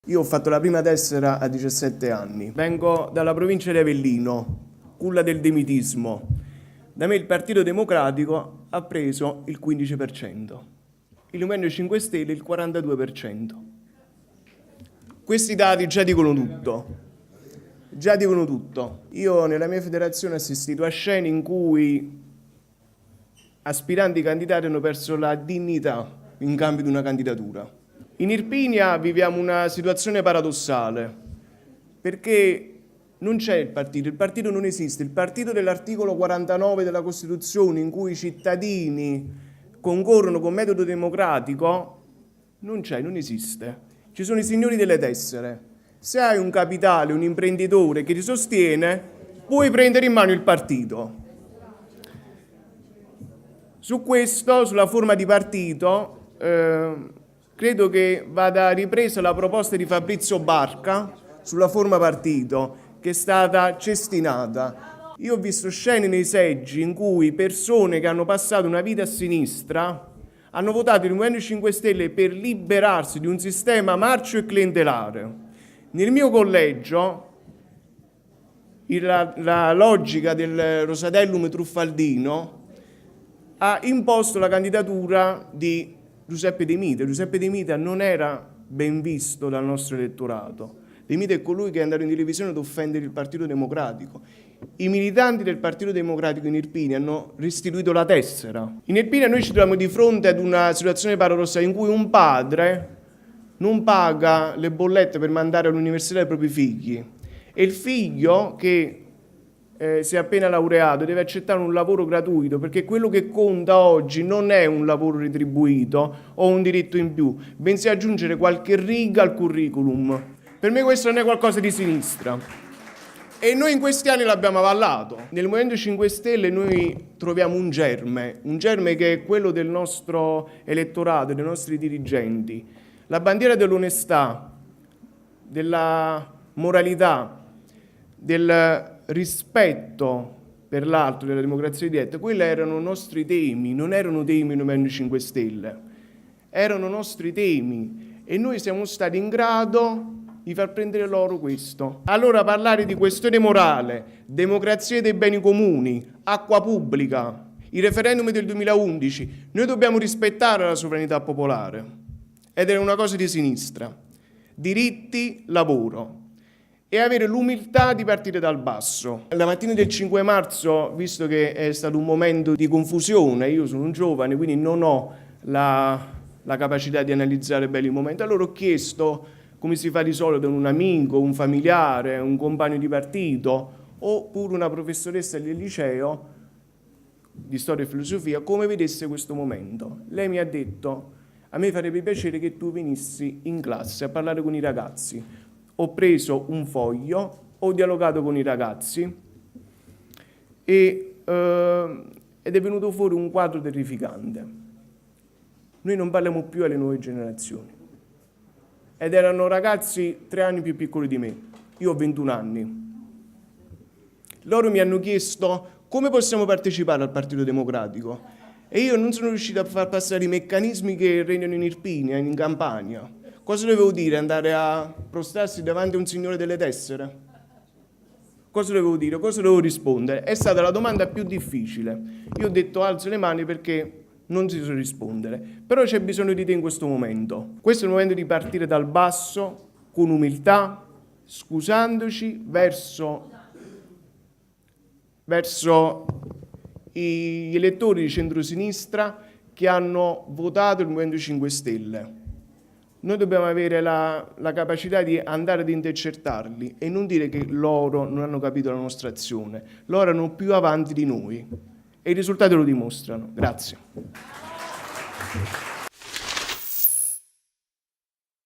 Io ho fatto la prima tessera a 17 anni. Vengo dalla provincia di Avellino, culla del demitismo. Da me il Partito Democratico ha preso il 15%, il Movimento 5 Stelle il 42%. Questi dati già dicono tutto. Io nella mia federazione ho assistito a scene in cui aspiranti candidati hanno perso la dignità in cambio di una candidatura. In Irpinia viviamo una situazione paradossale, perché non c'è il partito non esiste. Il partito dell'articolo 49 della Costituzione, in cui i cittadini concorrono con metodo democratico, non c'è, non esiste. Ci sono i signori delle tessere. Se hai un capitale, un imprenditore che ti sostiene, puoi prendere in mano il partito. Su questo, sulla forma di partito, credo che vada ripresa la proposta di Fabrizio Barca sulla forma partito, che è stata cestinata. Io ho visto scene nei seggi in cui persone che hanno passato una vita a sinistra hanno votato il Movimento 5 Stelle per liberarsi di un sistema marcio e clientelare. Nel mio collegio la logica del Rosatellum truffaldino ha imposto la candidatura di Giuseppe De Mita. Giuseppe De Mita non era ben visto dal nostro elettorato. De Mita è colui che è andato in televisione ad offendere il Partito Democratico. I militanti del Partito Democratico in Irpinia hanno restituito la tessera. In Irpinia noi ci troviamo di fronte ad una situazione paradossale in cui un padre non paga le bollette per mandare all'università i propri figli e il figlio che si è appena laureato deve accettare un lavoro gratuito, perché quello che conta oggi non è un lavoro retribuito o un diritto in più, bensì aggiungere qualche riga al curriculum. Per me questo non è qualcosa di sinistra e noi in questi anni l'abbiamo avallato. Nel Movimento 5 Stelle noi troviamo un germe che è quello del nostro elettorato, dei nostri dirigenti. La bandiera dell'onestà, della moralità, del rispetto per l'altro, della democrazia diretta, quelli erano nostri temi, non erano temi del Movimento 5 Stelle, erano nostri temi e noi siamo stati in grado di far prendere loro questo. Allora parlare di questione morale, democrazia dei beni comuni, acqua pubblica, i referendum del 2011, noi dobbiamo rispettare la sovranità popolare ed è una cosa di sinistra, diritti, lavoro. E avere l'umiltà di partire dal basso. La mattina del 5 marzo, visto che è stato un momento di confusione, io sono un giovane, quindi non ho la capacità di analizzare bene il momento, allora ho chiesto, come si fa di solito, un amico, un familiare, un compagno di partito, oppure una professoressa del liceo di storia e filosofia, come vedesse questo momento. Lei mi ha detto: a me farebbe piacere che tu venissi in classe a parlare con i ragazzi. Ho preso un foglio, ho dialogato con i ragazzi ed è venuto fuori un quadro terrificante. Noi non parliamo più alle nuove generazioni. Ed erano ragazzi 3 anni più piccoli di me. Io ho 21 anni. Loro mi hanno chiesto come possiamo partecipare al Partito Democratico e io non sono riuscito a far passare i meccanismi che regnano in Irpinia, in Campania. Cosa dovevo dire? Andare a prostrarsi davanti a un signore delle tessere? Cosa dovevo dire? Cosa dovevo rispondere? È stata la domanda più difficile. Io ho detto alzo le mani perché non si so rispondere. Però c'è bisogno di te in questo momento. Questo è il momento di partire dal basso, con umiltà, scusandoci verso gli elettori di centrosinistra che hanno votato il Movimento 5 Stelle. Noi dobbiamo avere la capacità di andare ad intercettarli e non dire che loro non hanno capito la nostra azione. Loro erano più avanti di noi e i risultati lo dimostrano. Grazie.